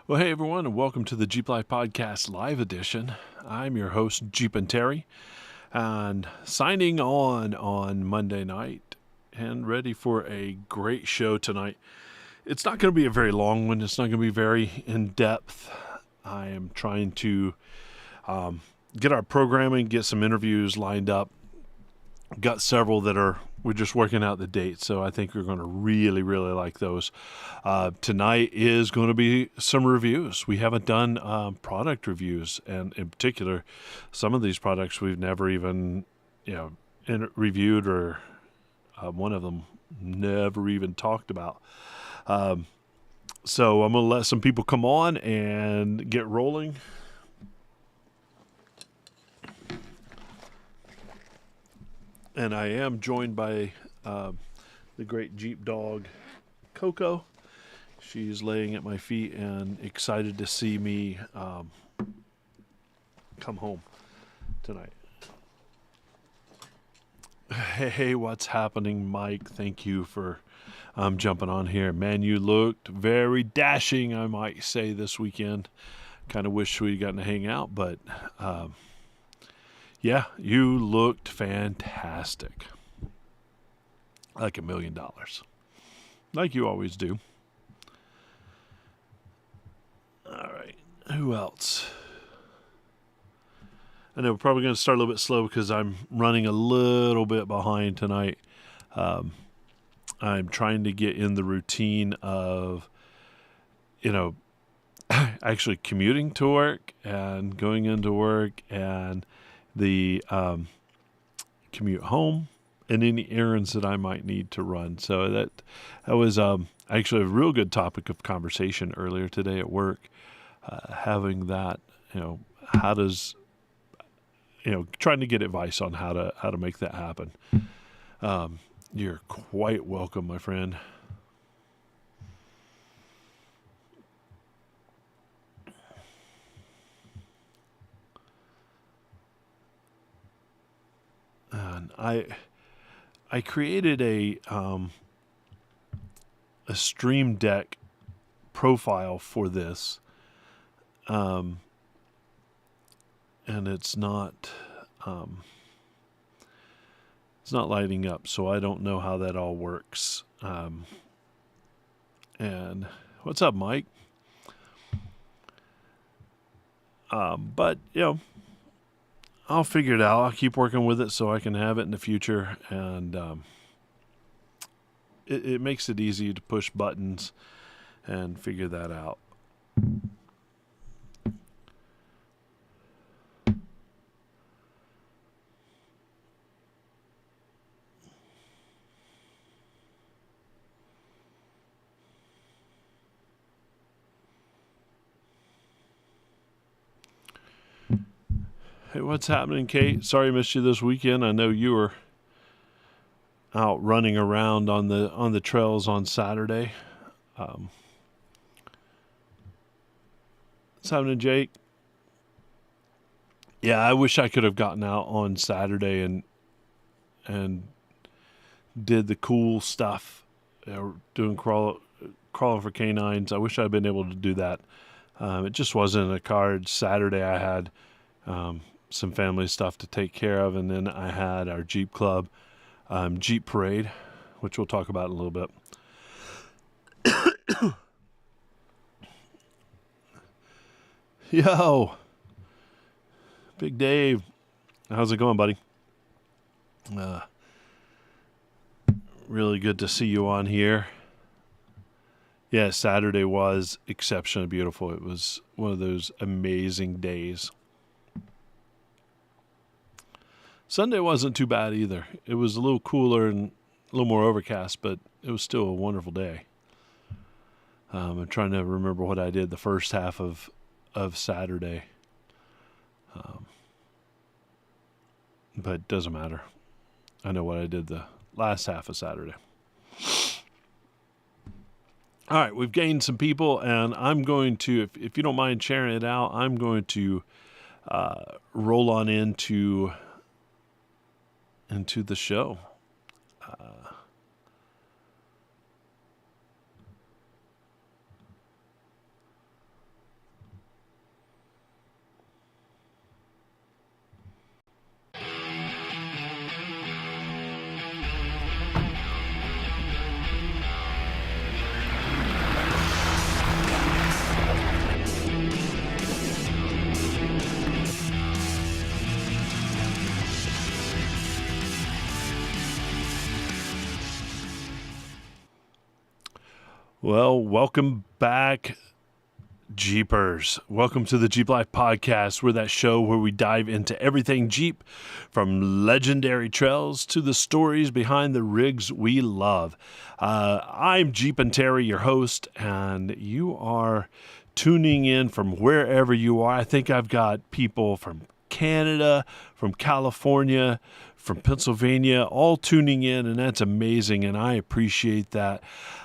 Well, hey everyone, and welcome to the Jeep Life Podcast Live Edition. I'm your host, Jeep and Terry, and signing on Monday night, and ready for a great show tonight. It's not going to be a very long one. It's not going to be very in depth. I am trying to get our programming, get some interviews lined up. Got several that we're just working out the dates, so I think you're going to really like those. Tonight is going to be some reviews. We haven't done product reviews, and in particular, some of these products we've never even reviewed, or one of them never even talked about. So I'm going to let some people come on and get rolling. And I am joined by the great Jeep dog, Coco. She's laying at my feet and excited to see me come home tonight. Hey, what's happening, Mike? Thank you for jumping on here. Man, you looked very dashing, I might say, this weekend. Kind of wish we'd gotten to hang out, but yeah, you looked fantastic. Like $1 million. Like you always do. All right. Who else? I know we're probably going to start a little bit slow because I'm running a little bit behind tonight. I'm trying to get in the routine of, actually commuting to work and going into work and the commute home and any errands that I might need to run. So that was actually a real good topic of conversation earlier today at work. Having that, how does, trying to get advice on how to make that happen. You're quite welcome, my friend. And I created a Stream Deck profile for this, and it's not lighting up, so I don't know how that all works. And what's up, Mike? But I'll figure it out. I'll keep working with it so I can have it in the future, and it makes it easy to push buttons and figure that out. Hey, what's happening, Kate? Sorry I missed you this weekend. I know you were out running around on the trails on Saturday. What's happening, Jake? Yeah, I wish I could have gotten out on Saturday and did the cool stuff, doing crawling for canines. I wish I'd been able to do that. It just wasn't in the cards. Saturday I had some family stuff to take care of, and then I had our Jeep Club Jeep Parade, which we'll talk about in a little bit. Yo, Big Dave, how's it going, buddy? Really good to see you on here. Yeah, Saturday was exceptionally beautiful. It was one of those amazing days. Sunday wasn't too bad either. It was a little cooler and a little more overcast, but it was still a wonderful day. I'm trying to remember what I did the first half of Saturday. But it doesn't matter. I know what I did the last half of Saturday. All right, we've gained some people, and I'm going to, if you don't mind sharing it out, I'm going to roll on into the show. Well, welcome back, Jeepers. Welcome to the Jeep Life Podcast. We're that show where we dive into everything Jeep, from legendary trails to the stories behind the rigs we love. I'm Jeep and Terry, your host, and you are tuning in from wherever you are. I think I've got people from Canada, from California, from Pennsylvania, all tuning in, and that's amazing, and I appreciate that.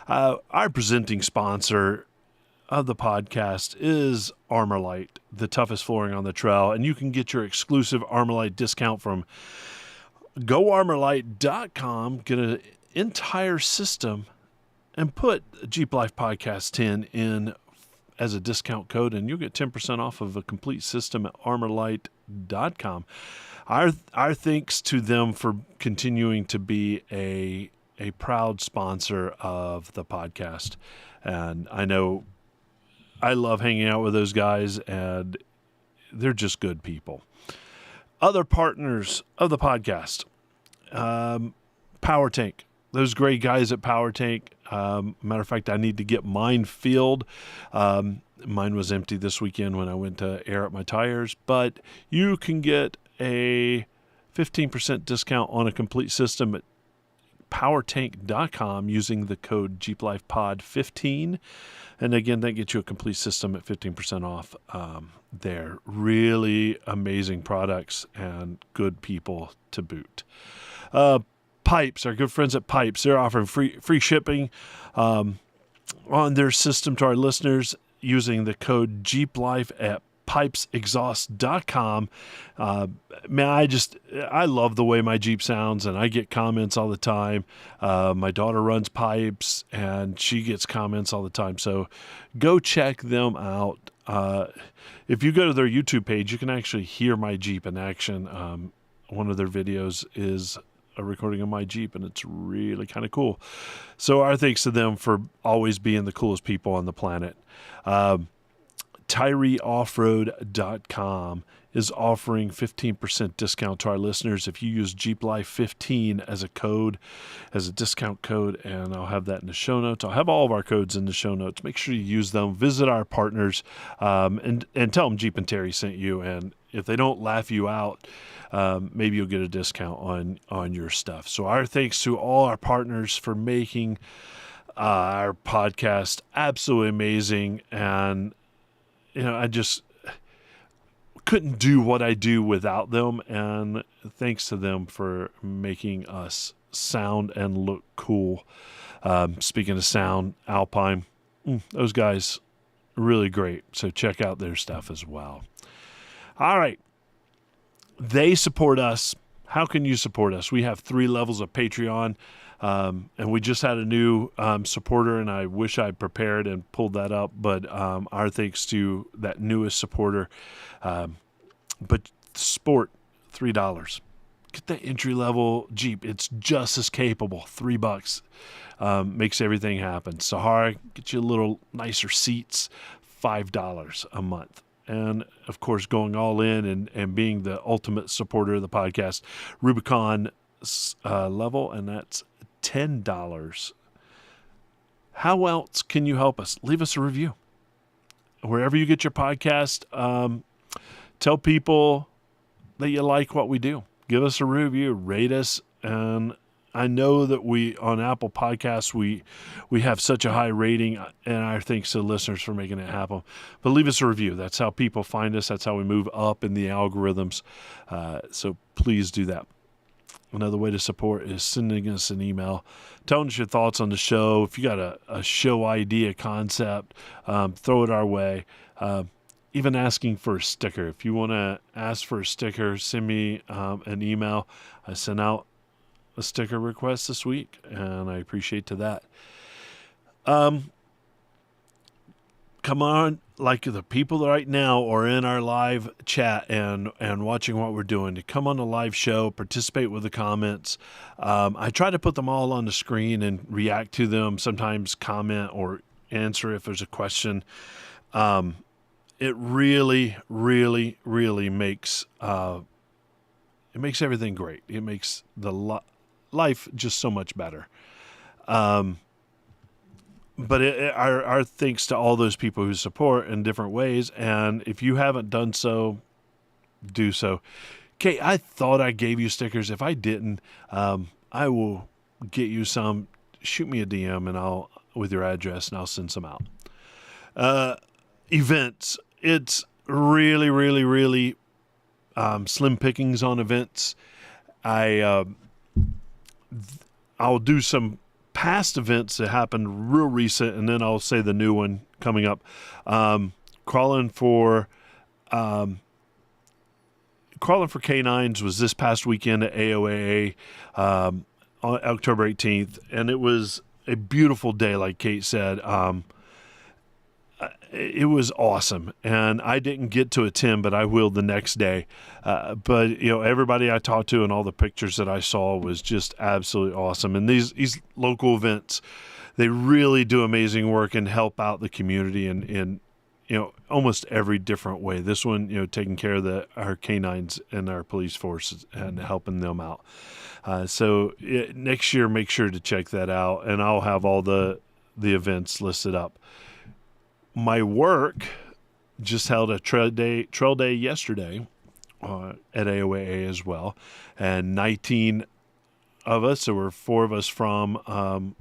Our presenting sponsor of the podcast is Armorlite, the toughest flooring on the trail, and you can get your exclusive Armorlite discount from GoArmorlite.com. Get an entire system and put Jeep Life Podcast 10 in as a discount code, and you'll get 10% off of a complete system at Armorlite.com. Our thanks to them for continuing to be a proud sponsor of the podcast. And I know I love hanging out with those guys, and they're just good people. Other partners of the podcast, Power Tank. Those great guys at Power Tank. Matter of fact, I need to get mine filled. Mine was empty this weekend when I went to air up my tires, but you can get a 15% discount on a complete system at powertank.com using the code JeepLifePod15. And again, that gets you a complete system at 15% off. They're really amazing products and good people to boot. Pipes, our good friends at Pipes, they're offering free shipping on their system to our listeners using the code JeepLife at pipesexhaust.com. Man, I love the way my Jeep sounds, and I get comments all the time. My daughter runs Pipes, and she gets comments all the time. So go check them out. If you go to their YouTube page, you can actually hear my Jeep in action. One of their videos is a recording of my Jeep, and it's really kind of cool. So our thanks to them for always being the coolest people on the planet. TyreOffroad.com is offering 15% discount to our listeners if you use JeepLife15 as a code, as a discount code, and I'll have that in the show notes. I'll have all of our codes in the show notes. Make sure you use them. Visit our partners and tell them Jeep and Terry sent you, and if they don't laugh you out, maybe you'll get a discount on your stuff. So our thanks to all our partners for making our podcast absolutely amazing, and I just couldn't do what I do without them, and thanks to them for making us sound and look cool. Speaking of sound, Alpine, those guys are really great, so check out their stuff as well. All right. They support us. How can you support us? We have 3 levels of Patreon. And we just had a new supporter, and I wish I prepared and pulled that up, but our thanks to that newest supporter. But sport, $3. Get the entry-level Jeep. It's just as capable, $3. Makes everything happen. Sahara, get you a little nicer seats, $5 a month. And, of course, going all in and being the ultimate supporter of the podcast, Rubicon level, and that's $10. How else can you help us? Leave us a review. Wherever you get your podcast, tell people that you like what we do. Give us a review, rate us, and I know that on Apple Podcasts, we have such a high rating, and our thanks to the listeners for making it happen. But leave us a review. That's how people find us. That's how we move up in the algorithms. So please do that. Another way to support is sending us an email, telling us your thoughts on the show. If you got a show idea, concept, throw it our way. Even asking for a sticker. If you want to ask for a sticker, send me an email. I sent out a sticker request this week, and I appreciate to that. Come on, like the people right now are in our live chat and watching what we're doing, to come on the live show, participate with the comments. I try to put them all on the screen and react to them, sometimes comment or answer if there's a question. It really, really, really makes everything great. It makes the life just so much better. but our thanks to all those people who support in different ways. And if you haven't done so, do so. Kate, I thought I gave you stickers. If I didn't, I will get you some. Shoot me a DM and I'll with your address and I'll send some out. Events. It's really, really, really slim pickings on events. I'll do some past events that happened real recent, and then I'll say the new one coming up. Crawling for Canines was this past weekend at AOAA on October 18th, and it was a beautiful day, like Kate said. It was awesome, and I didn't get to attend, but I will the next day. But everybody I talked to and all the pictures that I saw was just absolutely awesome. And these local events, they really do amazing work and help out the community in almost every different way. This one, taking care of our canines and our police force and helping them out. So next year, make sure to check that out, and I'll have all the events listed up. My work just held a trail day yesterday at AOAA as well, and 19 of us. There were 4 of us from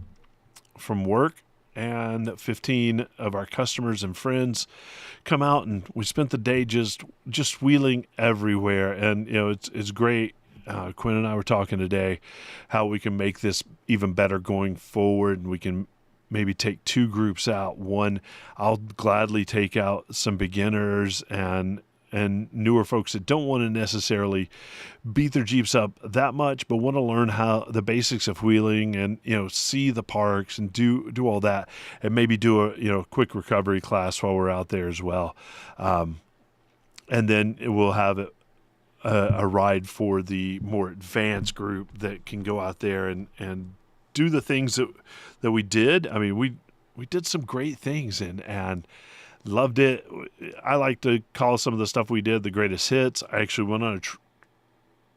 work, and 15 of our customers and friends come out, and we spent the day just wheeling everywhere. And it's great. Quinn and I were talking today how we can make this even better going forward, and we can maybe take 2 groups out. One, I'll gladly take out some beginners and newer folks that don't want to necessarily beat their Jeeps up that much, but want to learn how the basics of wheeling and see the parks and do all that, and maybe do a quick recovery class while we're out there as well. And then we'll have a ride for the more advanced group that can go out there and do the things that we did. I mean, we did some great things and loved it. I like to call some of the stuff we did the greatest hits. I actually went on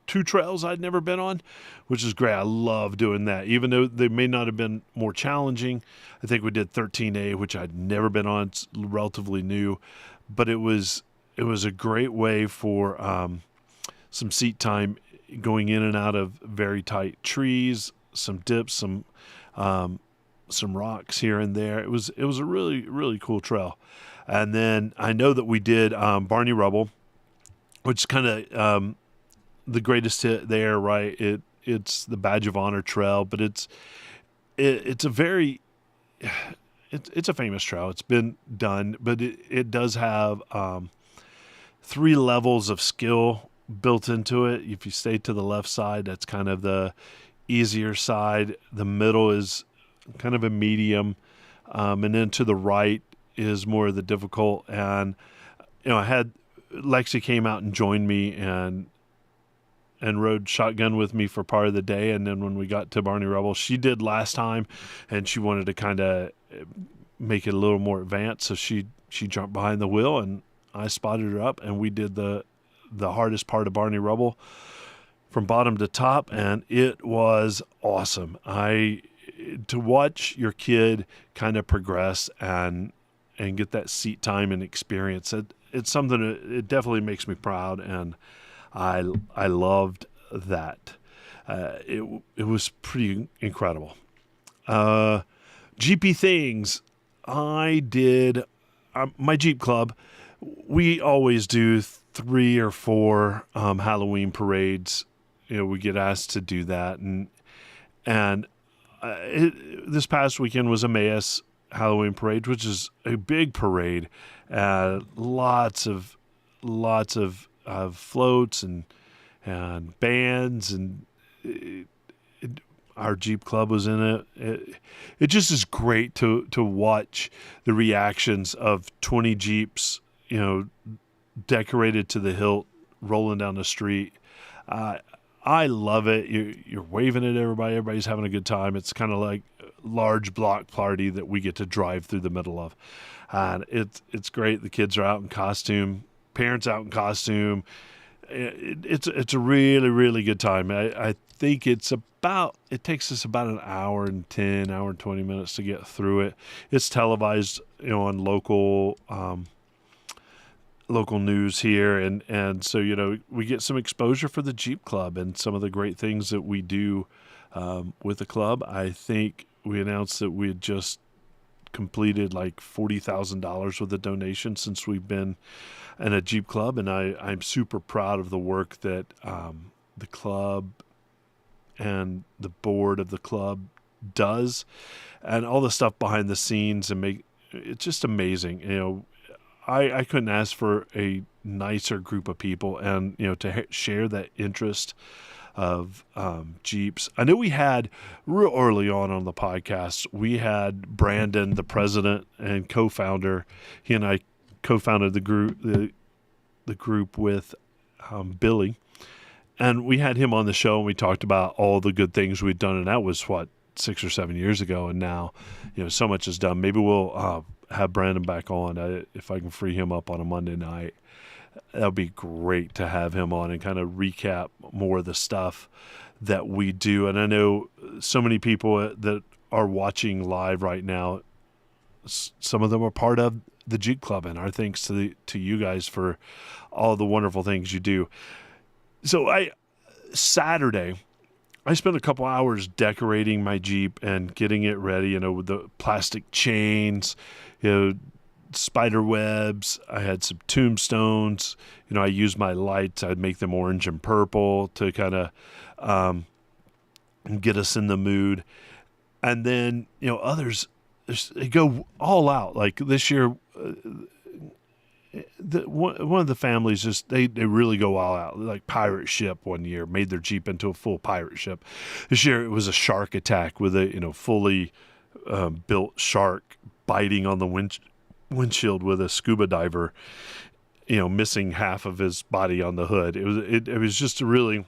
2 trails I'd never been on, which is great. I love doing that, even though they may not have been more challenging. I think we did 13A, which I'd never been on. It's relatively new, but it was a great way for some seat time going in and out of very tight trees, some dips, some rocks here and there. It was a really, really cool trail. And then I know that we did Barney Rubble, which is kind of the greatest hit there, right? It's the Badge of Honor trail, but it's a very it's a famous trail. It's been done, but it does have 3 levels of skill built into it. If you stay to the left side, that's kind of the easier side. The middle is kind of a medium, and then to the right is more of the difficult. And I had Lexi came out and joined me and rode shotgun with me for part of the day. And then when we got to Barney Rubble, she did last time, and she wanted to kind of make it a little more advanced. So she jumped behind the wheel, and I spotted her up, and we did the hardest part of Barney Rubble from bottom to top, and it was awesome. To watch your kid kind of progress and get that seat time and experience, it's something that it definitely makes me proud, and I loved that. It was pretty incredible. GP things. I did my Jeep Club. We always do 3 or 4 Halloween parades. We get asked to do that, and this past weekend was Emmaus Halloween Parade, which is a big parade. Lots of floats and bands, and our Jeep Club was in it. It just is great to watch the reactions of 20 Jeeps, decorated to the hilt, rolling down the street. I love it. You're waving at everybody. Everybody's having a good time. It's kind of like a large block party that we get to drive through the middle of. And it's great. The kids are out in costume, parents out in costume. It's a really, really good time. I think it takes us about an hour and 20 minutes to get through it. It's televised, on local news here, and so we get some exposure for the Jeep Club and some of the great things that we do with the club. I think we announced that we had just completed like $40,000 with a donation since we've been in a Jeep Club, and I'm super proud of the work that the club and the board of the club does, and all the stuff behind the scenes, and it's just amazing. I couldn't ask for a nicer group of people, and to share that interest of Jeeps. I know we had real early on the podcast, we had Brandon, the president and co-founder. He and I co-founded the group with Billy, and we had him on the show, and we talked about all the good things we'd done, and that was 6 or 7 years ago, and now so much is done. Maybe we'll have Brandon back on if I can free him up on a Monday night. That would be great to have him on and kind of recap more of the stuff that we do. And I know so many people that are watching live right now, some of them are part of the Jeep Club, and our thanks to you guys for all the wonderful things you do. So Saturday, I spent a couple hours decorating my Jeep and getting it ready, with the plastic chains, spider webs. I had some tombstones. I used my lights. I'd make them orange and purple to kind of get us in the mood. And then, others, they go all out. Like this year, one of the families just they really go all out. Like pirate ship one year, made their Jeep into a full pirate ship. This year it was a shark attack with a fully built shark biting on the windshield with a scuba diver, missing half of his body on the hood. It was just really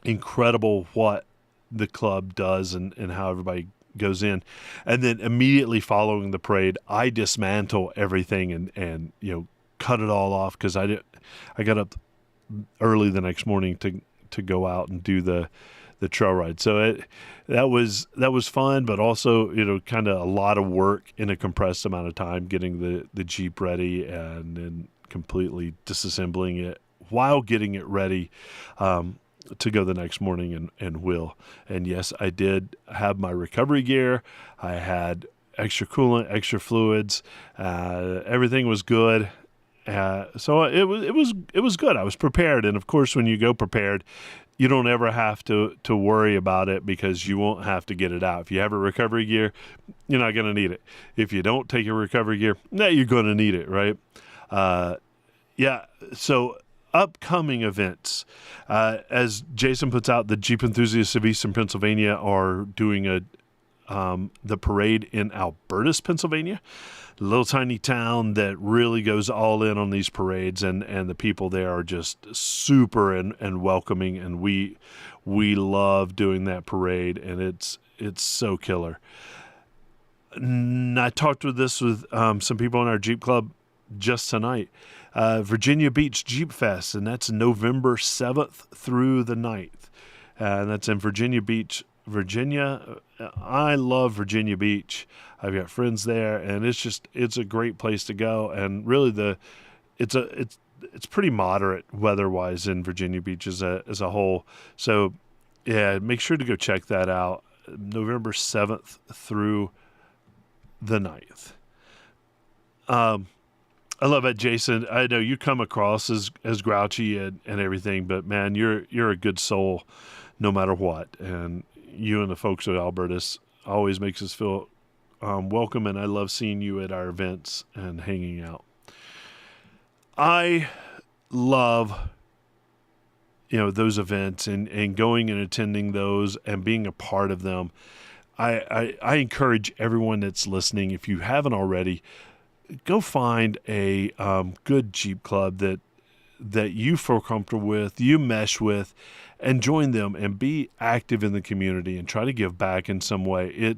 incredible what the club does and how everybody goes in. And then immediately following the parade, I dismantle everything and cut it all off, because I got up early the next morning to go out and do the trail ride. So that was fun, but also kind of a lot of work in a compressed amount of time, getting the Jeep ready and then completely disassembling it while getting it ready to go the next morning and wheel. And yes, I did have my recovery gear. I had extra coolant, extra fluids. Everything was good. So it was good. I was prepared. And of course, when you go prepared, you don't ever have to worry about it, because you won't have to get it out. If you have a recovery gear, you're not going to need it. If you don't take your recovery gear, you're going to need it, right? So upcoming events. As Jason puts out, the Jeep Enthusiasts of Eastern Pennsylvania are doing the parade in Albertus, Pennsylvania, a little tiny town that really goes all in on these parades, and the people there are just super and welcoming, and we love doing that parade, and it's so killer. And I talked with some people in our Jeep Club just tonight. Virginia Beach Jeep Fest, and that's November 7th through the 9th. And that's in Virginia Beach, Virginia. I love Virginia Beach. I've got friends there, and it's a great place to go. And really it's pretty moderate weather-wise in Virginia Beach as a whole. So yeah, make sure to go check that out. November 7th through the 9th. I love that, Jason. I know you come across as grouchy and everything, but man, you're a good soul no matter what. And you and the folks at Albertus always makes us feel welcome, and I love seeing you at our events and hanging out. I love those events and going and attending those and being a part of them. I encourage everyone that's listening, if you haven't already, go find a good Jeep Club that you feel comfortable with, you mesh with, and join them and be active in the community and try to give back in some way.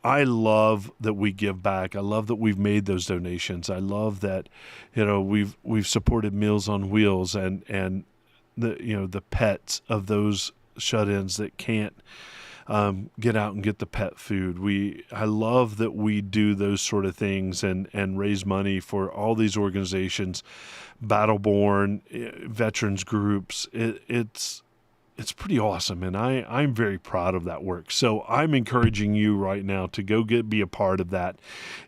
I love that we give back. I love that we've made those donations. I love that we've supported Meals on Wheels and the pets of those shut-ins that can't get out and get the pet food. I love that we do those sort of things and raise money for all these organizations, Battleborn, veterans groups. It's pretty awesome, and I'm very proud of that work. So I'm encouraging you right now to go be a part of that,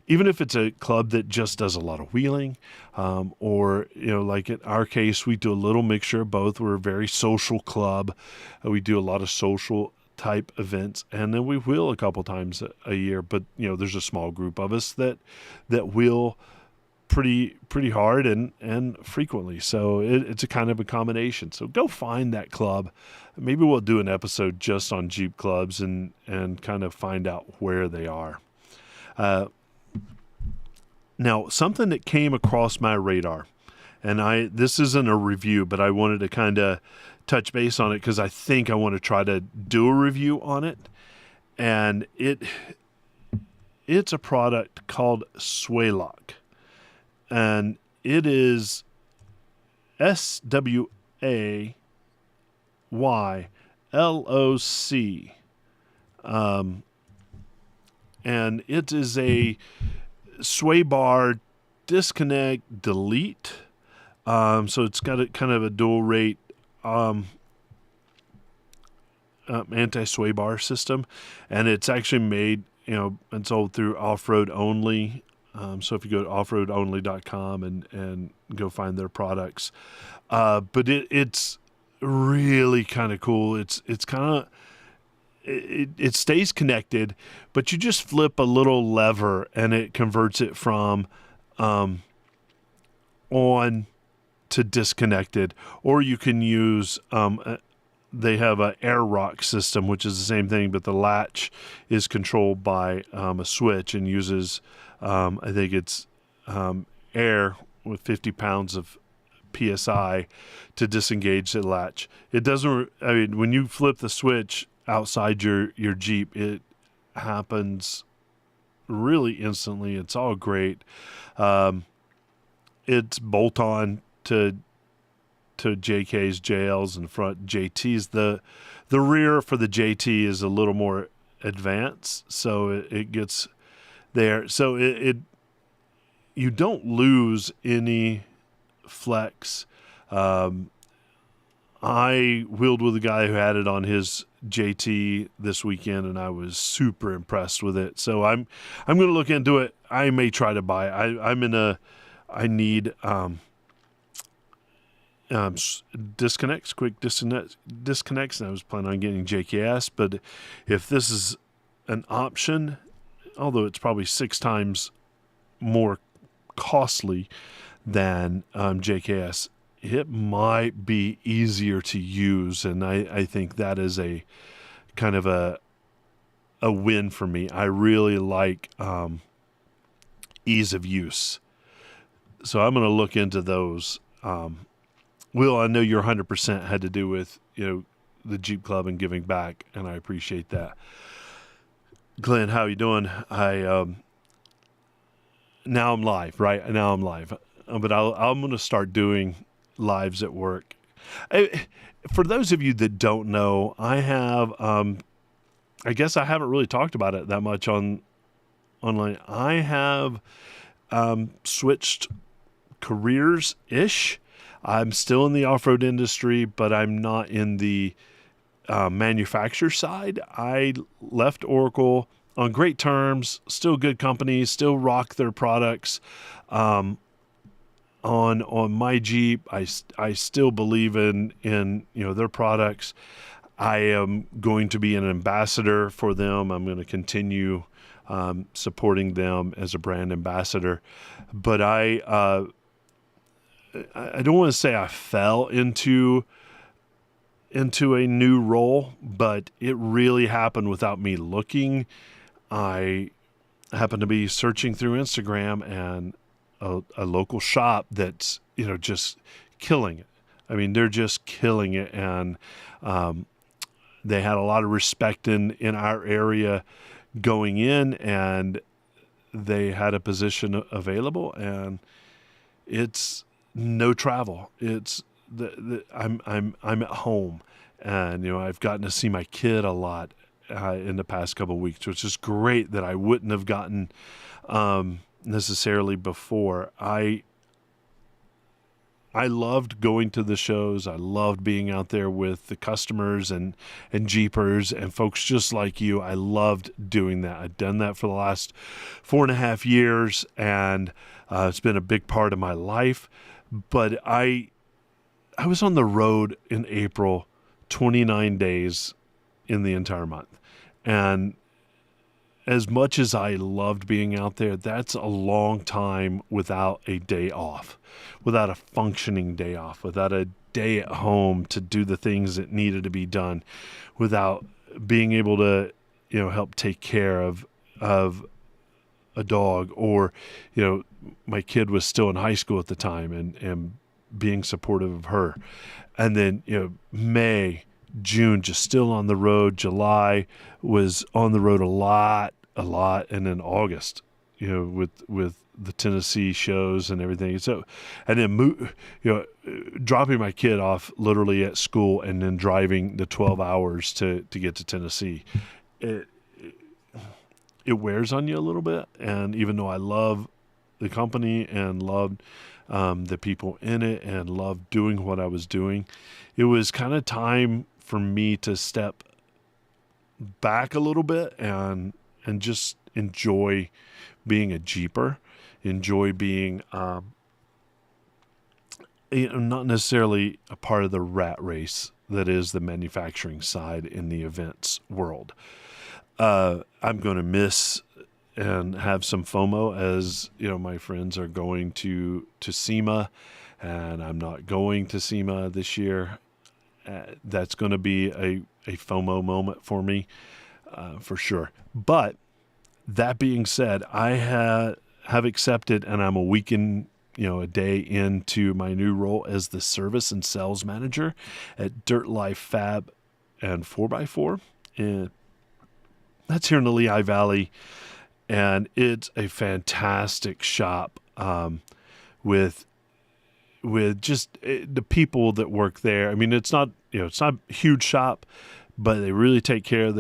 even if it's a club that just does a lot of wheeling, or like in our case, we do a little mixture of both. We're a very social club. We do a lot of social type events, and then we wheel a couple times a year. But there's a small group of us that wheel pretty hard and frequently. So it's a kind of a combination. So go find that club. Maybe we'll do an episode just on Jeep clubs and kind of find out where they are. Now, something that came across my radar, and this isn't a review, but I wanted to kind of touch base on it because I think I want to try to do a review on it. And it's a product called Swaylock. And it is SWAYLOC. And it is a sway bar disconnect delete. So it's got a kind of a dual rate anti-sway bar system. And it's actually made, and sold through Off-Road Only. So if you go to offroadonly.com and go find their products, but it's really kind of cool. It's kind of, it stays connected, but you just flip a little lever and it converts it from on to disconnected. Or you can use they have a air rock system, which is the same thing, but the latch is controlled by a switch and uses I think it's air with 50 pounds of PSI to disengage the latch. It doesn't, when you flip the switch outside your Jeep, it happens really instantly. It's all great. It's bolt on to JKs, JLs, and front JTs. The rear for the JT is a little more advanced, so it gets there. So you don't lose any flex. I wheeled with a guy who had it on his JT this weekend, and I was super impressed with it. So I'm going to look into it. I may try to buy it. I need disconnects, quick disconnects, and I was planning on getting JKS. But if this is an option, although it's probably 6 times more costly than JKS, it might be easier to use, and I think that is a kind of a win for me. I really like ease of use, so I'm going to look into those. Will, I know your 100% had to do with the Jeep Club and giving back, and I appreciate that. Glenn, how you doing? Now I'm live, right? Now I'm live, but I'm going to start doing lives at work. For those of you that don't know, I have, I guess I haven't really talked about it that much online. I have switched careers-ish. I'm still in the off-road industry, but I'm not in the manufacturer side. I left Oracle on great terms, still good company, still rock their products. On my Jeep, I still believe in their products. I am going to be an ambassador for them. I'm going to continue supporting them as a brand ambassador. But I don't want to say I fell into a new role, but it really happened without me looking. I happened to be searching through Instagram, and a local shop that's just killing it. I mean, they're just killing it, and they had a lot of respect in our area going in, and they had a position available, and it's no travel. It's I'm at home, and I've gotten to see my kid a lot in the past couple of weeks, which is great that I wouldn't have gotten necessarily before. I loved going to the shows. I loved being out there with the customers and Jeepers and folks just like you. I loved doing that. I've done that for the last 4.5 years, and it's been a big part of my life. But I was on the road in April, 29 days in the entire month. And as much as I loved being out there, that's a long time without a day off, without a functioning day off, without a day at home to do the things that needed to be done, without being able to, help take care of a dog, or, my kid was still in high school at the time, and being supportive of her. And then, May, June, just still on the road. July was on the road a lot. And then August, with the Tennessee shows and everything. So, and then, dropping my kid off literally at school and then driving the 12 hours to get to Tennessee. It wears on you a little bit. And even though I love the company and loved the people in it and loved doing what I was doing, it was kind of time for me to step back a little bit and just enjoy being a Jeeper, enjoy being not necessarily a part of the rat race that is the manufacturing side in the events world. I'm going to miss and have some FOMO as, my friends are going to SEMA, and I'm not going to SEMA this year. That's going to be a FOMO moment for me, for sure. But that being said, I have accepted, and I'm a day into my new role as the service and sales manager at Dirt Life Fab and 4x4. And that's here in the Lehigh Valley. And it's a fantastic shop with just the people that work there. I mean, it's not a huge shop, but they really take care of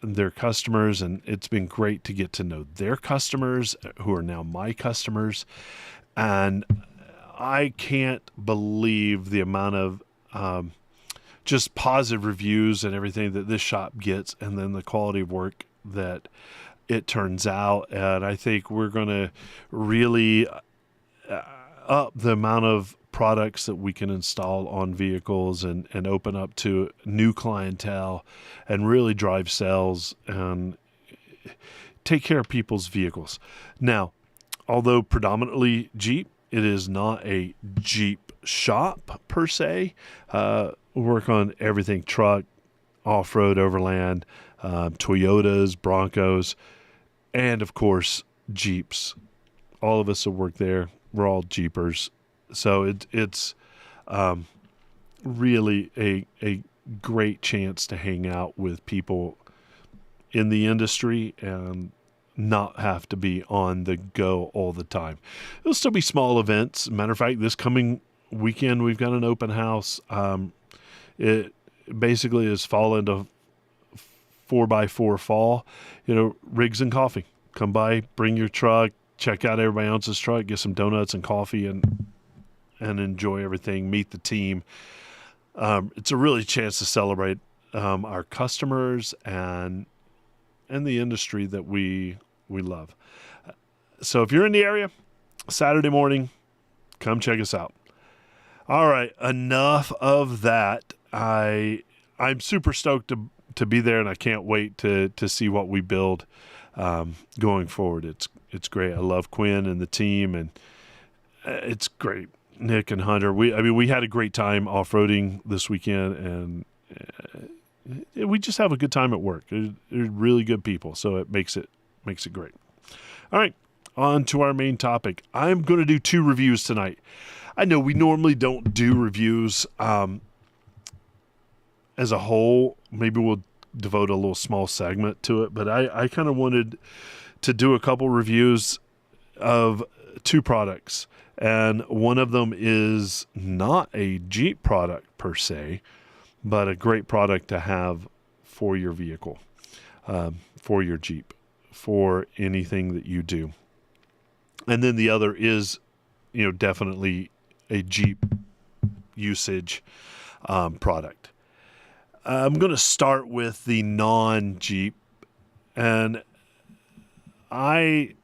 their customers, and it's been great to get to know their customers who are now my customers. And I can't believe the amount of just positive reviews and everything that this shop gets, and then the quality of work that it turns out. And I think we're going to really up the amount of products that we can install on vehicles and open up to new clientele and really drive sales and take care of people's vehicles. Now, although predominantly Jeep, it is not a Jeep shop per se. We work on everything: truck, off-road, overland, Toyotas, Broncos, and of course Jeeps. All of us that work there, we're all Jeepers. So it's really a great chance to hang out with people in the industry and not have to be on the go all the time. There'll still be small events. Matter of fact, this coming weekend, we've got an open house. It basically is fall into 4x4 fall, rigs and coffee. Come by, bring your truck, check out everybody else's truck, get some donuts and coffee and enjoy everything, meet the team. It's a really chance to celebrate our customers and the industry that we love. So if you're in the area, Saturday morning, come check us out. All right, enough of that. I'm super stoked to be there, and I can't wait to see what we build going forward. It's great. I love Quinn and the team, and it's great. Nick and Hunter. We had a great time off-roading this weekend, and we just have a good time at work. They're really good people, so it makes it great. All right, on to our main topic. I'm going to do 2 reviews tonight. I know we normally don't do reviews as a whole. Maybe we'll devote a little small segment to it, but I kind of wanted to do a couple reviews of 2 products. And one of them is not a Jeep product per se, but a great product to have for your vehicle, for your Jeep, for anything that you do. And then the other is, definitely a Jeep usage product. I'm going to start with the non-Jeep, and I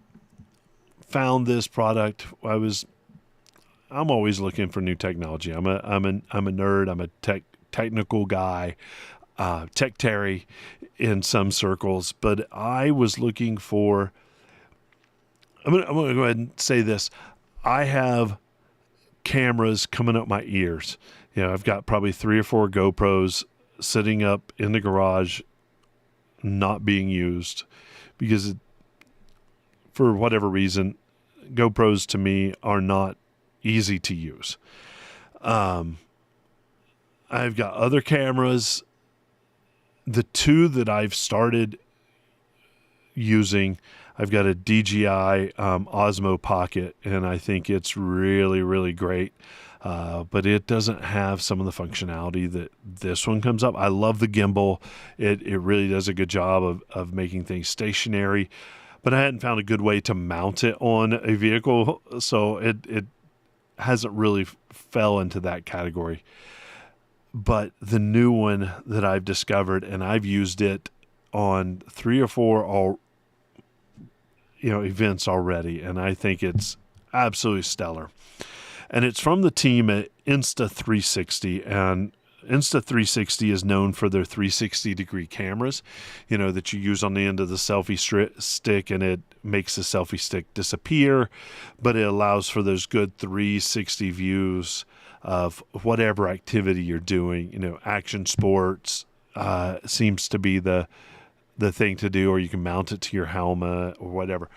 found this product. I'm always looking for new technology. I'm a nerd. I'm a technical guy, tech Terry in some circles. But I was looking for. I'm gonna go ahead and say this. I have cameras coming up my ears. I've got probably 3 or 4 GoPros sitting up in the garage, not being used because for whatever reason, GoPros to me are not easy to use. I've got other cameras. The 2 that I've started using, I've got a DJI Osmo Pocket, and I think it's really, really great. But it doesn't have some of the functionality that this one comes up. I love the gimbal. It really does a good job of making things stationary. But I hadn't found a good way to mount it on a vehicle, so it hasn't really fell into that category. But the new one that I've discovered, and I've used it on 3 or 4 events already, and I think it's absolutely stellar. And it's from the team at Insta360, and Insta360 is known for their 360-degree cameras, that you use on the end of the selfie stick, and it makes the selfie stick disappear, but it allows for those good 360 views of whatever activity you're doing. Action sports seems to be the thing to do, or you can mount it to your helmet or whatever.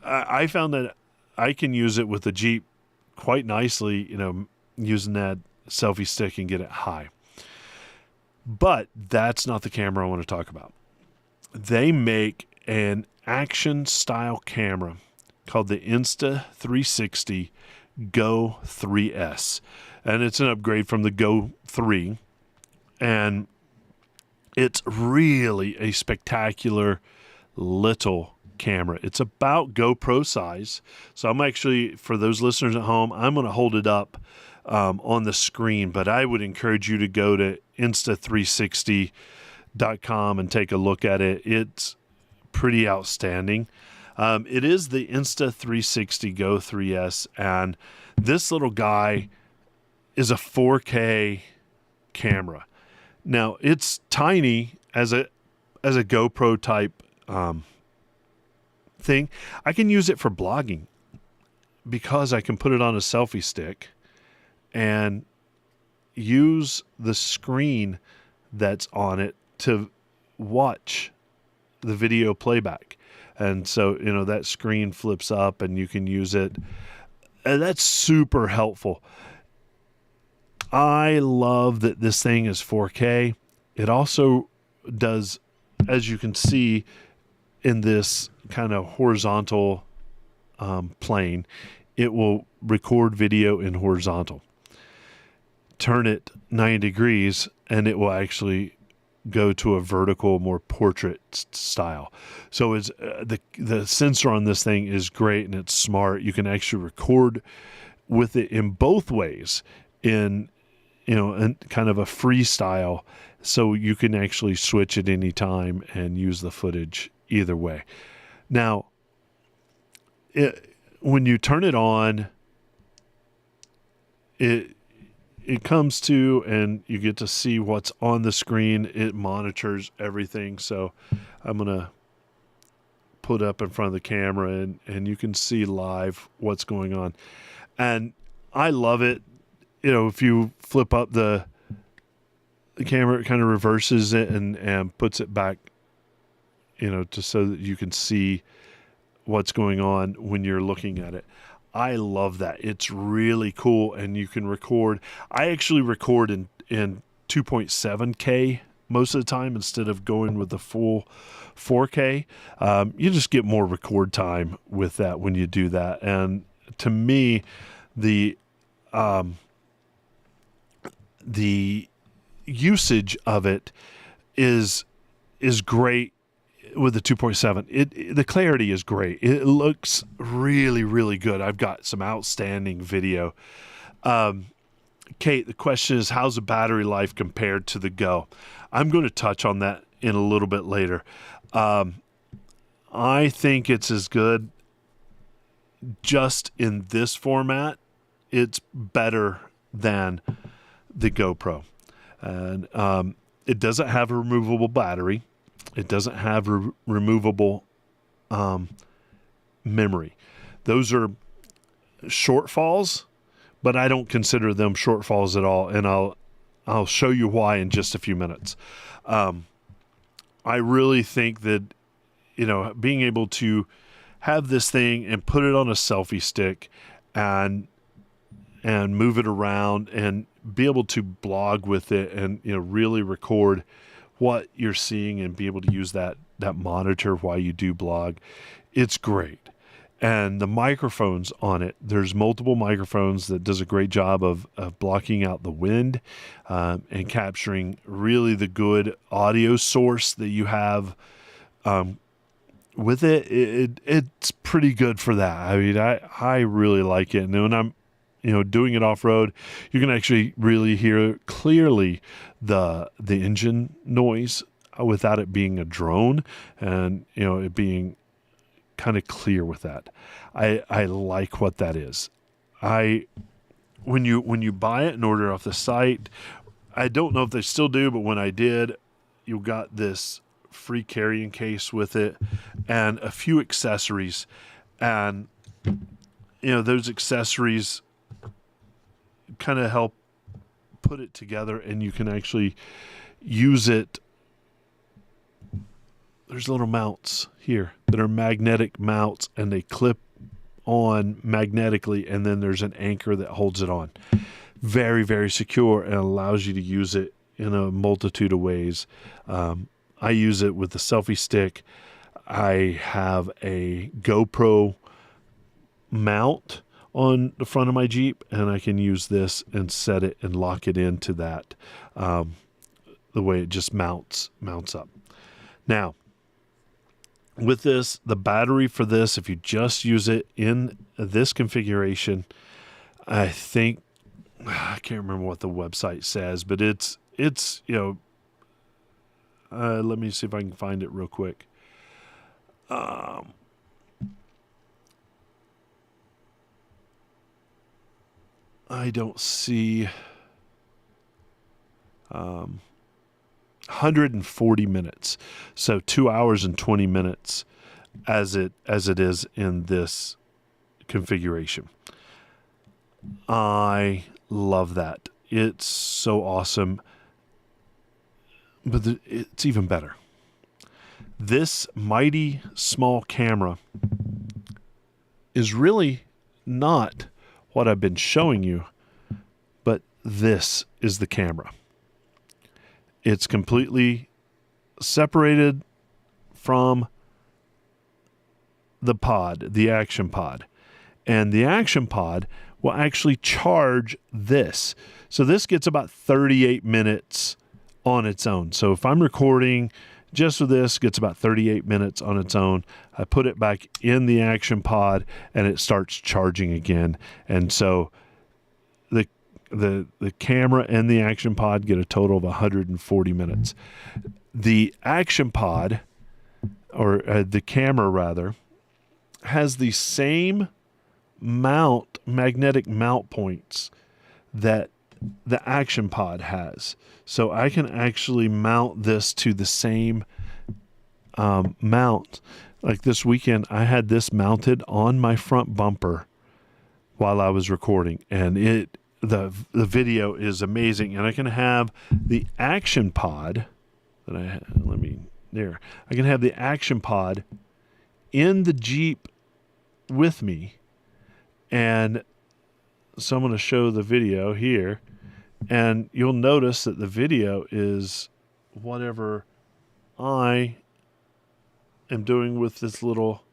I found that I can use it with the Jeep quite nicely, using that selfie stick and get it high. But that's not the camera I want to talk about. They make an action style camera called the Insta360 Go 3S. And it's an upgrade from the Go 3. And it's really a spectacular little camera. It's about GoPro size. So I'm actually, for those listeners at home, I'm going to hold it up on the screen, but I would encourage you to go to insta360.com and take a look at it. It's pretty outstanding. It is the Insta360 Go 3S, and this little guy is a 4K camera. Now, it's tiny as a GoPro type thing. I can use it for blogging because I can put it on a selfie stick and use the screen that's on it to watch the video playback. And so, that screen flips up and you can use it. And that's super helpful. I love that this thing is 4K. It also does, as you can see in this kind of horizontal plane, it will record video in horizontal. Turn it 90 degrees and it will actually go to a vertical, more portrait style. So it's the sensor on this thing is great and it's smart. You can actually record with it in both ways, in kind of a freestyle, so you can actually switch at any time and use the footage either way. Now, when you turn it on, it comes to, and you get to see what's on the screen. It monitors everything. So I'm going to put up in front of the camera and you can see live what's going on. And I love it. If you flip up the camera, it kind of reverses it and puts it back, just so that you can see what's going on when you're looking at it. I love that. It's really cool, and you can record. I actually record in 2.7K most of the time instead of going with the full 4K. You just get more record time with that when you do that. And to me, the the usage of it is great with the 2.7. The clarity is great. It looks really, really good. I've got some outstanding video. Kate, the question is, how's the battery life compared to the Go? I'm going to touch on that in a little bit later. I think it's as good. Just in this format, it's better than the GoPro. And it doesn't have a removable battery. It doesn't have removable memory. Those are shortfalls, but I don't consider them shortfalls at all, and I'll show you why in just a few minutes. I really think that, being able to have this thing and put it on a selfie stick and move it around and be able to blog with it and really record what you're seeing and be able to use that monitor while you do blog, it's great. And the microphones on it, there's multiple microphones that does a great job of blocking out the wind and capturing really the good audio source that you have with it. It's pretty good for that. I mean, I really like it. And when I'm doing it off-road, you can actually really hear clearly the engine noise without it being a drone, and it being kind of clear with that. I like what that is. When you buy it and order off the site, I don't know if they still do, but when I did, you got this free carrying case with it and a few accessories, and those accessories kind of help put it together, and you can actually use it. There's little mounts here that are magnetic mounts, and they clip on magnetically, and then there's an anchor that holds it on. Very, very secure, and allows you to use it in a multitude of ways. I use it with the selfie stick. I have a GoPro mount on the front of my Jeep, and I can use this and set it and lock it into that, the way it just mounts up. Now, with this, the battery for this, if you just use it in this configuration, I think, I can't remember what the website says, but it's let me see if I can find it real quick. I don't see 140 minutes. So 2 hours and 20 minutes as it is in this configuration. I love that. It's so awesome. But it's even better. This mighty small camera is really not what I've been showing you, but this is the camera. It's completely separated from the pod, the Action Pod. And the Action Pod will actually charge this. So this gets about 38 minutes on its own. So if I'm recording just with this, gets about 38 minutes on its own. I put it back in the Action Pod and it starts charging again. And so the camera and the Action Pod get a total of 140 minutes. The Action Pod, or the camera rather, has the same magnetic mount points that the Action Pod has. So I can actually mount this to the same mount. Like this weekend, I had this mounted on my front bumper while I was recording, and the video is amazing. And I can have the Action Pod I can have the Action Pod in the Jeep with me, and so I'm going to show the video here, and you'll notice that the video is whatever I am doing with this little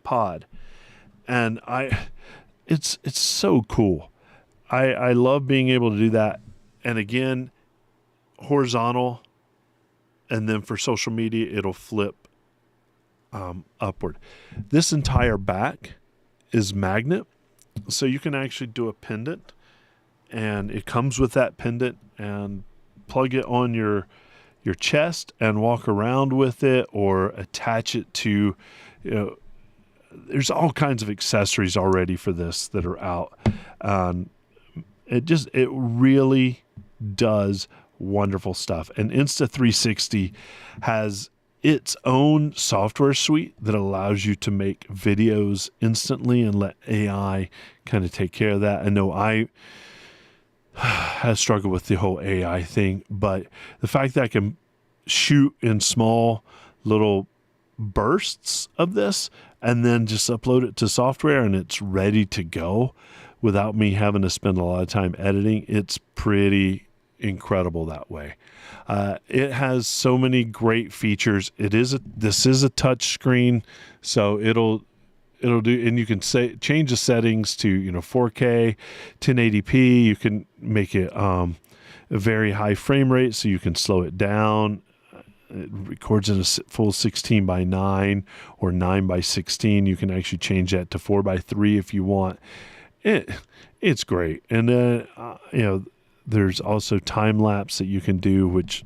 pod. And it's so cool. I love being able to do that. And again, horizontal, and then for social media, it'll flip upward. This entire back is magnet, so you can actually do a pendant, and it comes with that pendant, and plug it on your chest and walk around with it, or attach it to, there's all kinds of accessories already for this that are out. It really does wonderful stuff. And Insta360 has its own software suite that allows you to make videos instantly and let AI kind of take care of that. I know I have struggled with the whole AI thing, but the fact that I can shoot in small little bursts of this and then just upload it to software and it's ready to go without me having to spend a lot of time editing, it's pretty incredible that way. It has so many great features. This is a touch screen, so it'll do, and you can change the settings to 4K, 1080p. You can make it a very high frame rate, so you can slow it down. It records in a full 16:9 or 9:16. You can actually change that to 4:3 if you want. It's great, and then there's also time lapse that you can do, which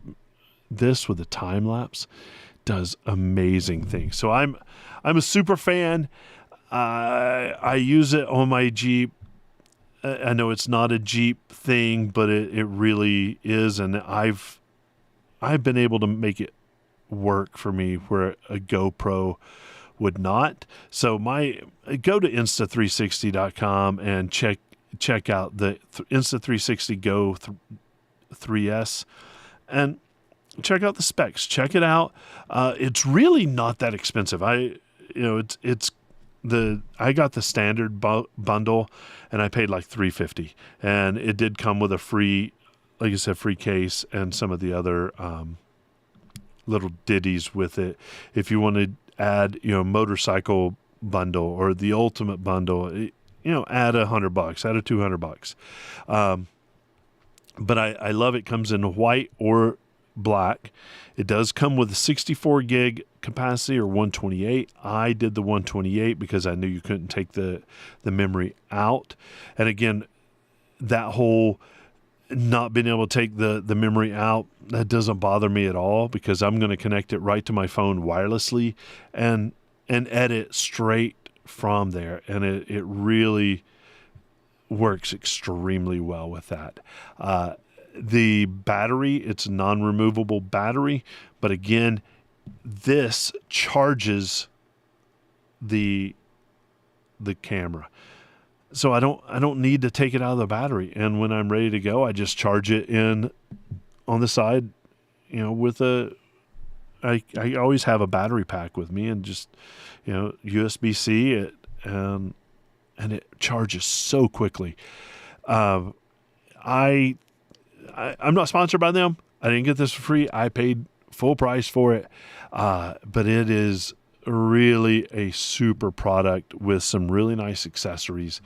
this with a time lapse does amazing things. So I'm a super fan. I use it on my Jeep. I know it's not a Jeep thing, but it really is, and I've been able to make it work for me where a GoPro would not. So go to insta360.com and check out the Insta360 Go 3S and check out the specs. Check it out. It's really not that expensive. I got the standard bundle, and I paid like $350, and it did come with a free, like I said, free case and some of the other little ditties with it. If you want to add, motorcycle bundle or the ultimate bundle, add $100, add $200. But I love it. Comes in white or black. It does come with a 64 gig capacity or 128. I did the 128 because I knew you couldn't take the memory out. And again, that whole not being able to take the memory out, that doesn't bother me at all, because I'm going to connect it right to my phone wirelessly and edit straight from there. And it really works extremely well with that. The battery, it's a non-removable battery, but again, this charges the camera. So I don't need to take it out of the battery. And when I'm ready to go, I just charge it in on the side, with I always have a battery pack with me, and just, USB-C it, and it charges so quickly. I'm not sponsored by them. I didn't get this for free. I paid full price for it. But it is really a super product with some really nice accessories.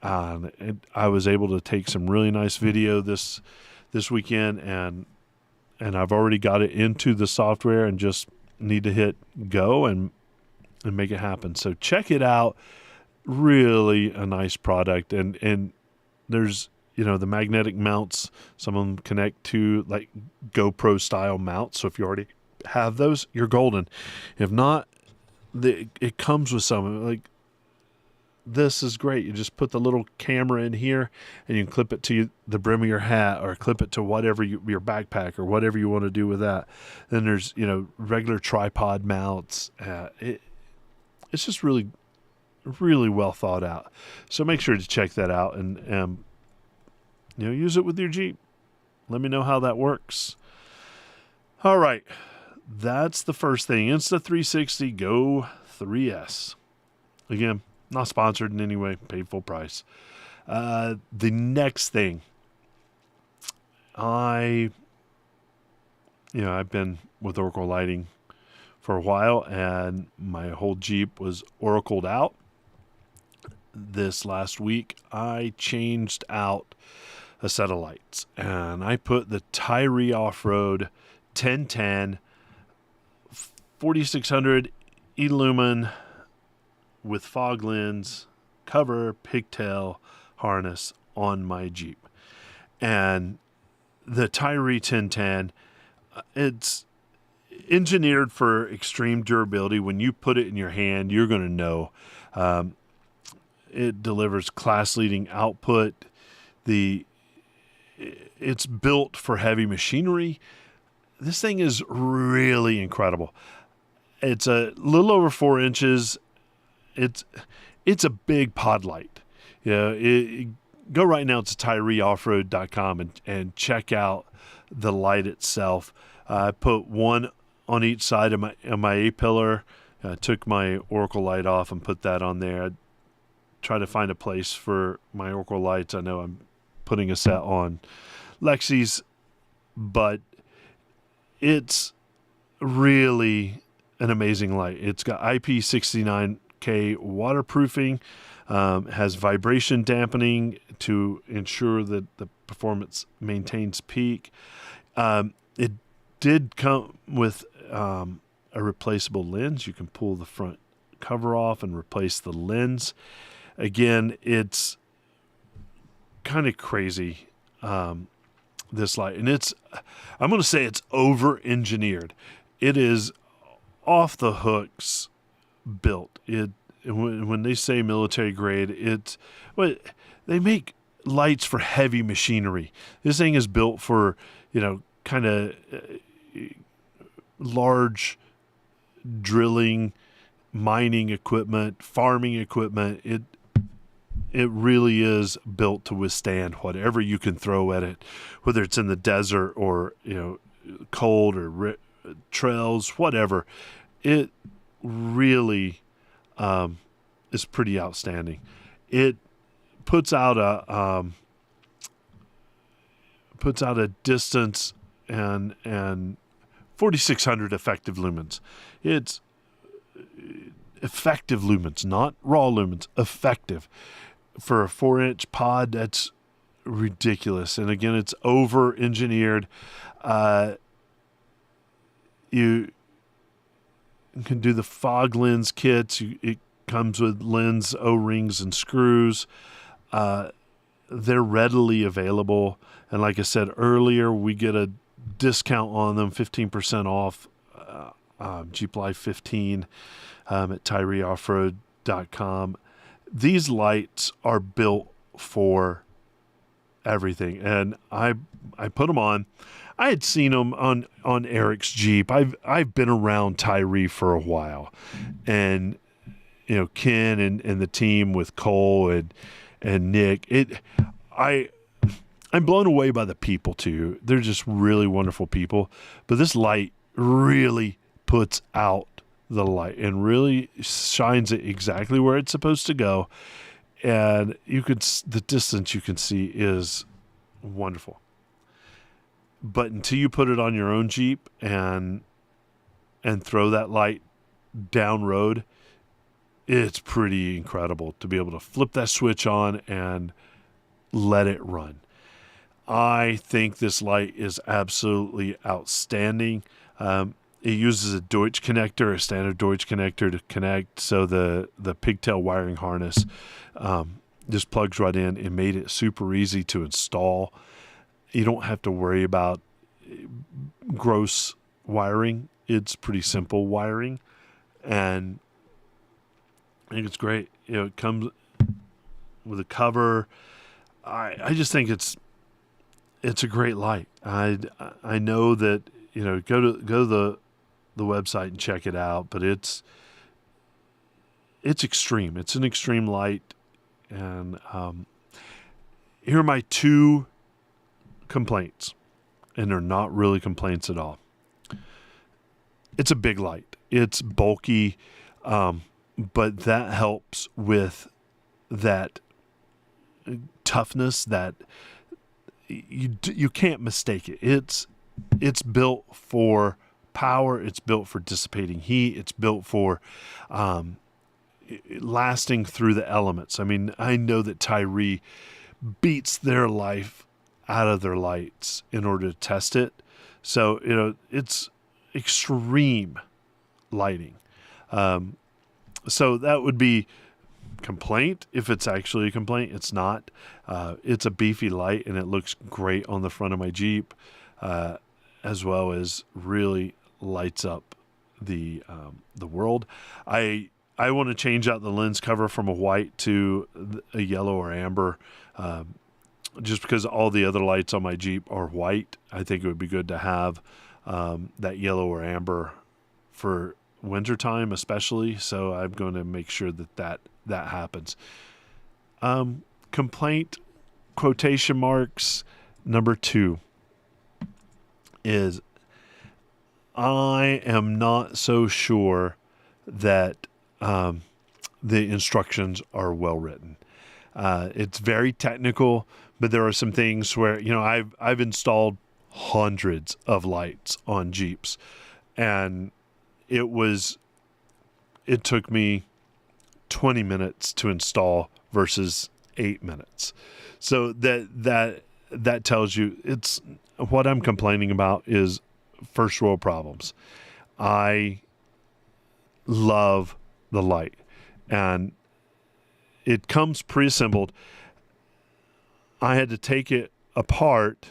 And I was able to take some really nice video this weekend, and I've already got it into the software and just need to hit go and make it happen. So check it out. Really a nice product. And there's, the magnetic mounts, some of them connect to like GoPro style mounts. So if you already have those, you're golden. If not, it comes with some. Like, this is great. You just put the little camera in here, and you can clip it to the brim of your hat, or clip it to whatever your backpack, or whatever you want to do with that. Then there's regular tripod mounts. It's just really, really well thought out. So make sure to check that out and use it with your Jeep. Let me know how that works. All right, that's the first thing. Insta360 Go 3S. Again, not sponsored in any way, paid full price. The next thing, I've been with Oracle Lighting for a while, and my whole Jeep was Oracled out. this last week, I changed out a set of lights, and I put the Tyree Off-Road 1010 4600 E-Lumen with fog lens, cover, pigtail harness on my Jeep. And the Tyree 1010, it's engineered for extreme durability. When you put it in your hand, you're going to know. It delivers class-leading output. It's built for heavy machinery. This thing is really incredible. It's a little over 4 inches. It's a big pod light. Go right now to TyreeOffroad.com and check out the light itself. I put one on each side of my A-pillar. I took my Oracle light off and put that on there. I try to find a place for my Oracle lights. I know I'm putting a set on Lexi's, but it's really an amazing light. It's got IP69K waterproofing, has vibration dampening to ensure that the performance maintains peak. It did come with a replaceable lens. You can pull the front cover off and replace the lens. Again, it's kind of crazy, this light. And I'm going to say it's over-engineered. It is off the hooks built. When they say military grade, they make lights for heavy machinery. This thing is built for, kind of large drilling, mining equipment, farming equipment. It really is built to withstand whatever you can throw at it, whether it's in the desert or, cold or trails, whatever. It really is pretty outstanding. It puts out a distance and 4,600 effective lumens. It's effective lumens, not raw lumens. Effective for a 4-inch pod. That's ridiculous. And again, it's over engineered. You can do the fog lens kits. It comes with lens O-rings and screws. They're readily available. And like I said earlier, we get a discount on them, 15% off Jeep Life 15 at TyreeOffroad.com. These lights are built for everything. And I put them on. I had seen them on Eric's Jeep. I've been around Tyree for a while, and Ken and the team with Cole and Nick. I'm blown away by the people too. They're just really wonderful people. But this light really puts out the light and really shines it exactly where it's supposed to go. And the distance you can see is wonderful. But until you put it on your own Jeep and throw that light down road, it's pretty incredible to be able to flip that switch on and let it run. I think this light is absolutely outstanding. It uses a Deutsch connector, a standard Deutsch connector to connect, so the pigtail wiring harness just plugs right in. It made it super easy to install. You don't have to worry about gross wiring. It's pretty simple wiring, and I think it's great. It comes with a cover. I just think it's a great light. I know that go to the website and check it out, but it's extreme. It's an extreme light, and here are my 2 complaints, and they're not really complaints at all. It's a big light. It's bulky, but that helps with that toughness that you can't mistake it. It's built for power. It's built for dissipating heat. It's built for lasting through the elements. I mean, I know that Tyree beats their life out of their lights in order to test it. So, it's extreme lighting. So that would be complaint. If it's actually a complaint, it's not. It's a beefy light, and it looks great on the front of my Jeep, as well as really lights up the world. I want to change out the lens cover from a white to a yellow or amber, just because all the other lights on my Jeep are white. I think it would be good to have that yellow or amber for wintertime especially. So I'm going to make sure that happens. Complaint, quotation marks, number 2 is I am not so sure that the instructions are well written. It's very technical, but there are some things where, I've installed hundreds of lights on Jeeps, and it took me 20 minutes to install versus 8 minutes. So that tells you it's what I'm complaining about is first world problems. I love the light, and it comes pre-assembled. I had to take it apart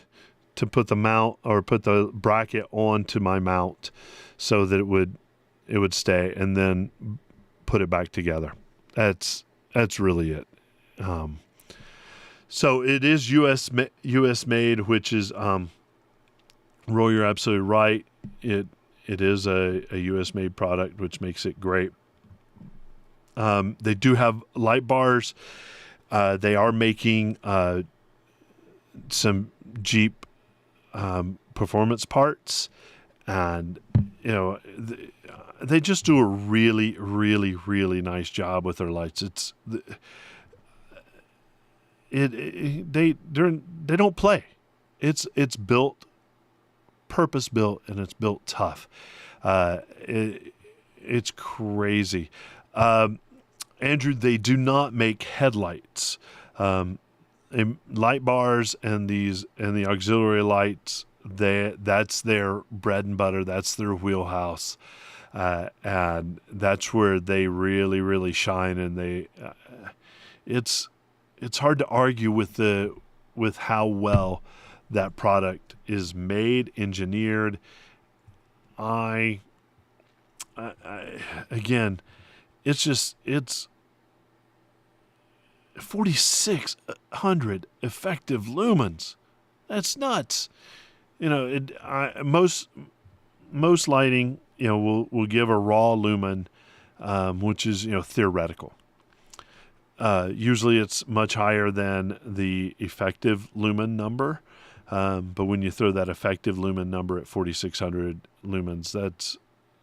to put the mount or put the bracket onto my mount so that it would stay, and then put it back together. That's really it. So it is US made, which is Roy, you're absolutely right. It is a US made product, which makes it great. They do have light bars. They are making some Jeep performance parts, and they just do a really, really, really nice job with their lights. They don't play. It's built, purpose built, and it's built tough. It's crazy. Andrew, they do not make headlights. Light bars and the auxiliary lights, that's their bread and butter. That's their wheelhouse, and that's where they really, really shine. And it's hard to argue with how well that product is made, engineered. Again, it's 4,600 effective lumens. That's nuts. Most lighting, will give a raw lumen, which is, theoretical. Usually it's much higher than the effective lumen number. But when you throw that effective lumen number at 4,600 lumens, that's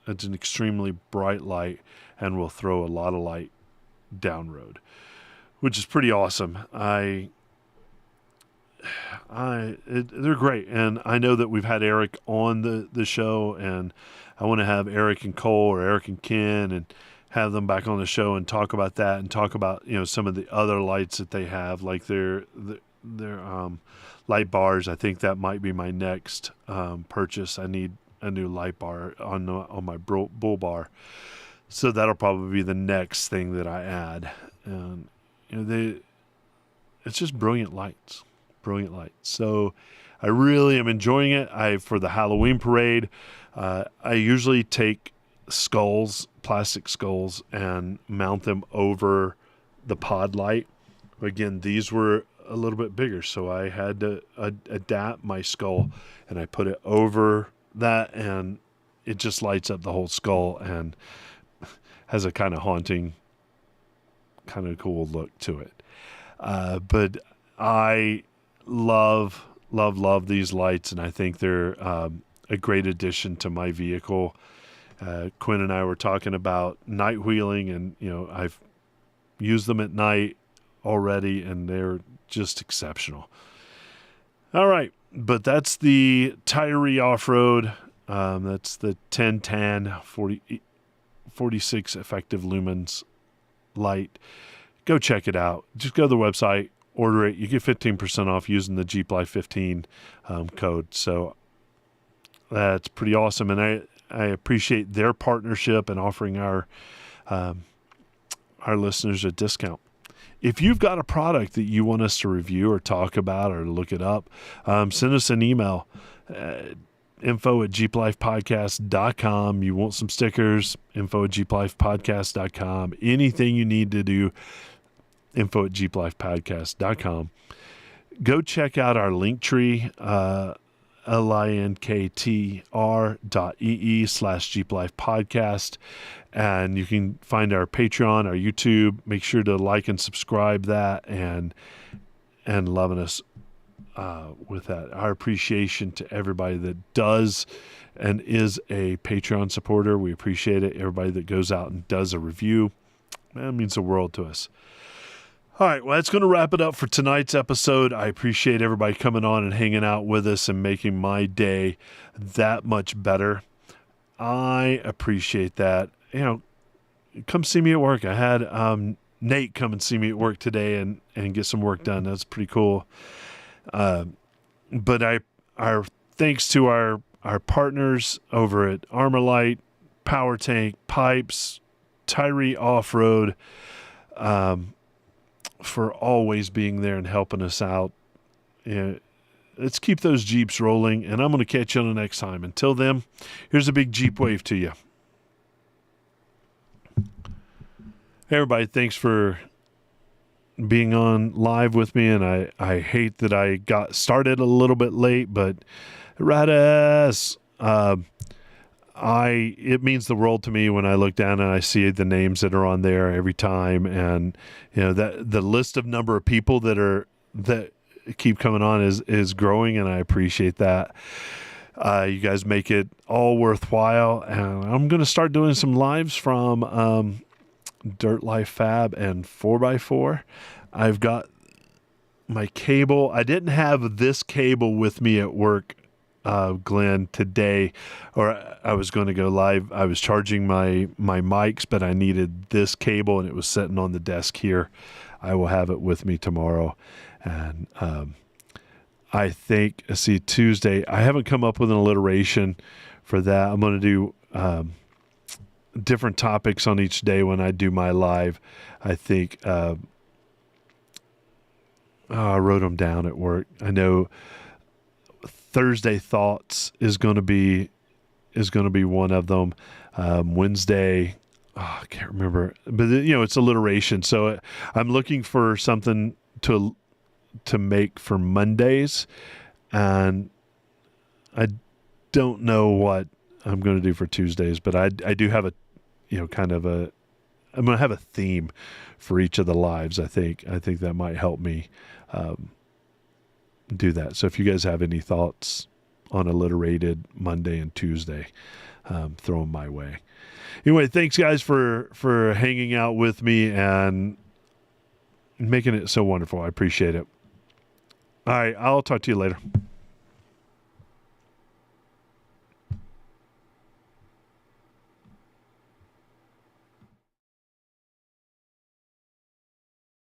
an extremely bright light and will throw a lot of light down road, which is pretty awesome. They're great. And I know that we've had Eric on the show, and I want to have Eric and Cole or Eric and Ken and have them back on the show and talk about that, and talk about, some of the other lights that they have, like their light bars. I think that might be my next purchase. I need a new light bar on my bull bar. So that'll probably be the next thing that I add. And it's just brilliant lights. So I really am enjoying it. For the Halloween parade, I usually take plastic skulls, and mount them over the pod light. Again, these were a little bit bigger, so I had to adapt my skull, and I put it over that, and it just lights up the whole skull and has a kind of haunting, kind of cool look to it. But I love these lights, and I think they're a great addition to my vehicle. Quinn and I were talking about night wheeling, and I've used them at night already, and they're just exceptional. All right, but that's the Tyree Off-Road. That's the 1010 46 effective lumens Light. Go check it out. Just go to the website, order it. You get 15% off using the Jeep Life 15 code. So that's pretty awesome. And I appreciate their partnership and offering our listeners a discount. If you've got a product that you want us to review or talk about or look it up, send us an email, info@jeeplifepodcast.com. You want some stickers, info@jeeplifepodcast.com. Anything you need to do, info@jeeplifepodcast.com. Go check out our Linktree, linktr.ee/jeeplifepodcast. And you can find our Patreon, our YouTube. Make sure to like and subscribe that and loving us with that. Our appreciation to everybody that does and is a Patreon supporter. We appreciate it. Everybody that goes out and does a review, that means the world to us. All right, well, that's going to wrap it up for tonight's episode. I appreciate everybody coming on and hanging out with us and making my day that much better. I appreciate that. Come see me at work. I had Nate come and see me at work today and get some work done. That's pretty cool. But our thanks to our partners over at Armorlight, Power Tank, Pipes, Tyree Off-Road, for always being there and helping us out. Let's keep those Jeeps rolling, and I'm going to catch you on the next time. Until then, here's a big Jeep wave to you. Hey, everybody, thanks for being on live with me, and I hate that I got started a little bit late, but Radis, it means the world to me when I look down and I see the names that are on there every time, and that the list of number of people that keep coming on is growing, and I appreciate that. You guys make it all worthwhile, and I'm going to start doing some lives from Dirt Life Fab and 4x4. I've got my cable. I didn't have this cable with me at work, Glenn, today, or I was going to go live. I was charging my mics, but I needed this cable, and it was sitting on the desk here. I will have it with me tomorrow. And I think, Tuesday, I haven't come up with an alliteration for that. I'm going to do different topics on each day when I do my live. I think I wrote them down at work. I know Thursday Thoughts is going to be one of them. Wednesday, I can't remember, but it's alliteration. So I'm looking for something to make for Mondays, and I don't know what I'm going to do for Tuesdays, but I do have I'm going to have a theme for each of the lives. I think that might help me do that. So if you guys have any thoughts on alliterated Monday and Tuesday, throw them my way. Anyway, thanks guys for hanging out with me and making it so wonderful. I appreciate it. All right, I'll talk to you later.